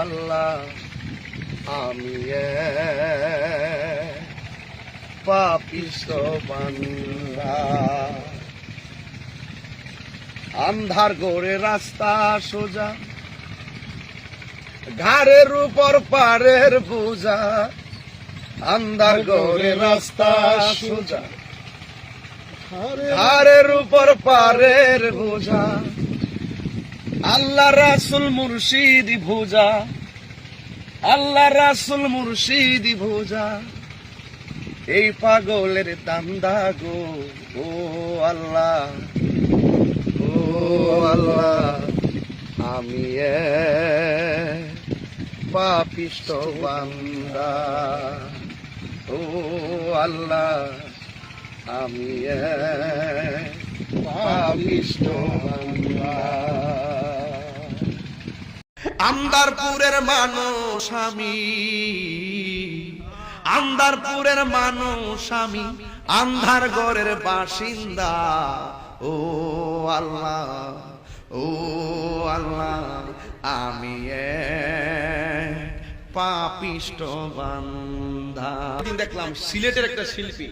আল্লাহ আমি পাপিষ্ঠ বান্দা। আন্ধার ঘরে রাস্তা সোজা, ঘাড়ের উপর পারের বোঝা। আন্ধার ঘরে রাস্তা সোজা, ঘাড়ের উপর পারের বোঝা। আল্লাহ রাসূল মুর্শিদ ভোজা, আল্লাহ রাসূল মুর্শিদ ভোজা। এই পাগলের দান্দা গো ও আল্লাহ, ও আল্লাহ আমি পাপিষ্ঠ বান্দা। ও আল্লাহ আমি পাপিষ্ঠ বান্দা। আন্দারপুরের মানুষ আমি, আন্দারপুরের মানুষ আমি, আন্ধার ঘরের বাসিন্দা। ও আল্লাহ, ও আল্লাহ আমি পাপিষ্ঠ বান্দা। দেখলাম সিলেটের একটা শিল্পী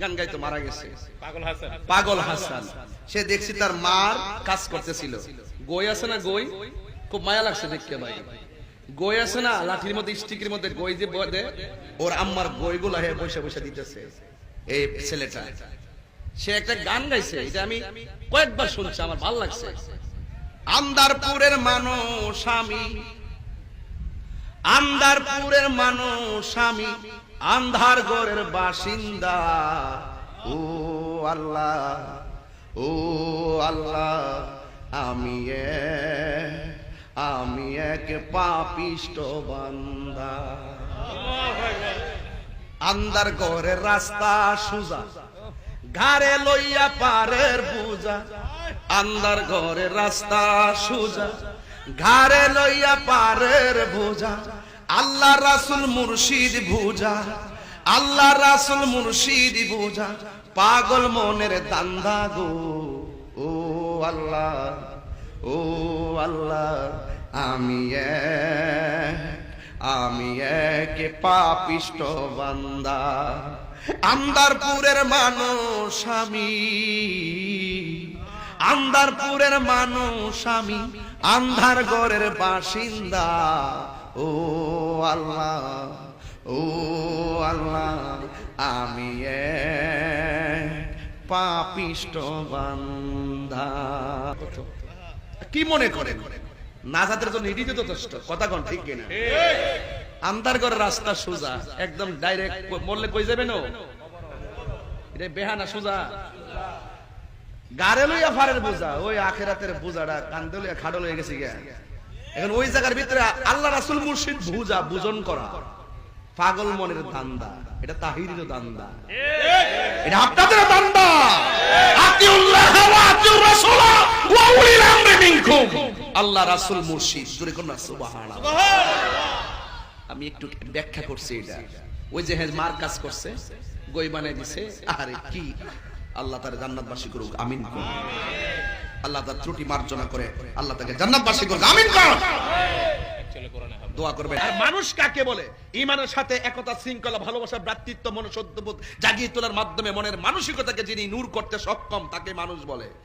গান গাইতে মারা গেছে, পাগল হাসান। সে দেখছি তার মার কাজ করতেছিল। গই আছে না, গই খুব মায়া লাগছে দেখতে ভাই। গই আছে না লাঠির মধ্যে, স্টিকের মধ্যে গই যে বদে, ওর আম্মার গইগুলা হে পয়সা পয়সা দিতেছে এই ছেলেটা। সে একটা গান গাইছে, এটা আমি কয়েকবার শুনছি, আমার ভালো লাগছে। আন্দারপুরের মানুষ আমি, আন্দারপুরের মানুষ আমি, আন্ধার ঘরের বাসিন্দা। ও আল্লাহ, ও আল্লাহ আমি আমি এক পাপিষ্ঠ বান্দা। আন্ধার ঘরের রাস্তা সোজা, ঘাড়ে লইয়া পারের বোঝা। আন্ধার ঘরের রাস্তা সোজা, ঘাড়ে লইয়া পারের বোঝা। আল্লাহ রাসূল মুর্শিদ ভোজা, আল্লাহ রাসূল মুর্শিদ ভোজা। পাগল মনের দান্দা গো ও আল্লাহ, ও আল্লাহ আমি আমি এক পাপিষ্ঠ বান্দা। আন্দারপুরের মানুষ আমি, আন্দারপুরের মানুষ আমি, আন্ধার ঘরের বাসিন্দা। ও আল্লাহ, ও আল্লাহ আমি পাপিষ্ঠ বান্দা। কি মনে করেন নাজাতের জন্য এটি যথেষ্ট? কথা কোন ঠিক কিনা? আন্ধার ঘরের রাস্তা সোজা, একদম ডাইরেক্ট মরলে কই যাবেন? এটা বেহানা সোজা, গাড়ে লইয়া ফারের বোঝা। ওই আখেরাতের বোঝাটা কান্দে লইয়া খাড়ো লইয়া গেছে গিয়া। এখন ওই জায়গার ভিতরে আল্লাহ রাসূল মুর্শিদ বুঝা বুঝন করা পাগল মনের দান্দা। এটা তাহিরের দান্দা, এটা আপনাদের দান্দা। আতিউল্লাহ ওয়া আতিউর রাসূল ওয়া উলিল আমরি মিনকুম। আল্লাহ রাসূল মুর্শিদ, জোরে কোন সুবহানাল্লাহ। আমি একটু ব্যাখ্যা করছি এটা। ওই যে মার কাজ করছে, গই বানাই দিছে, আরে কি আল্লাহ তার জান্নাতবাসী করুক, আমিন। আল্লাহ তার ত্রুটি মার্জনা করে আল্লাহ তাকে জান্নাতবাসী করুক, আমিন। দোয়া করবেন। আর মানুষ কাকে বলে? ঈমানের সাথে একতা, শৃঙ্খলা, ভালোবাসা, ভ্রাতৃত্ব, মনুষ্যত্ববোধ জাগিয়ে তোলার মাধ্যমে মনের মানসিকতাকে যিনি নূর করতে সক্ষম তাকে মানুষ বলে।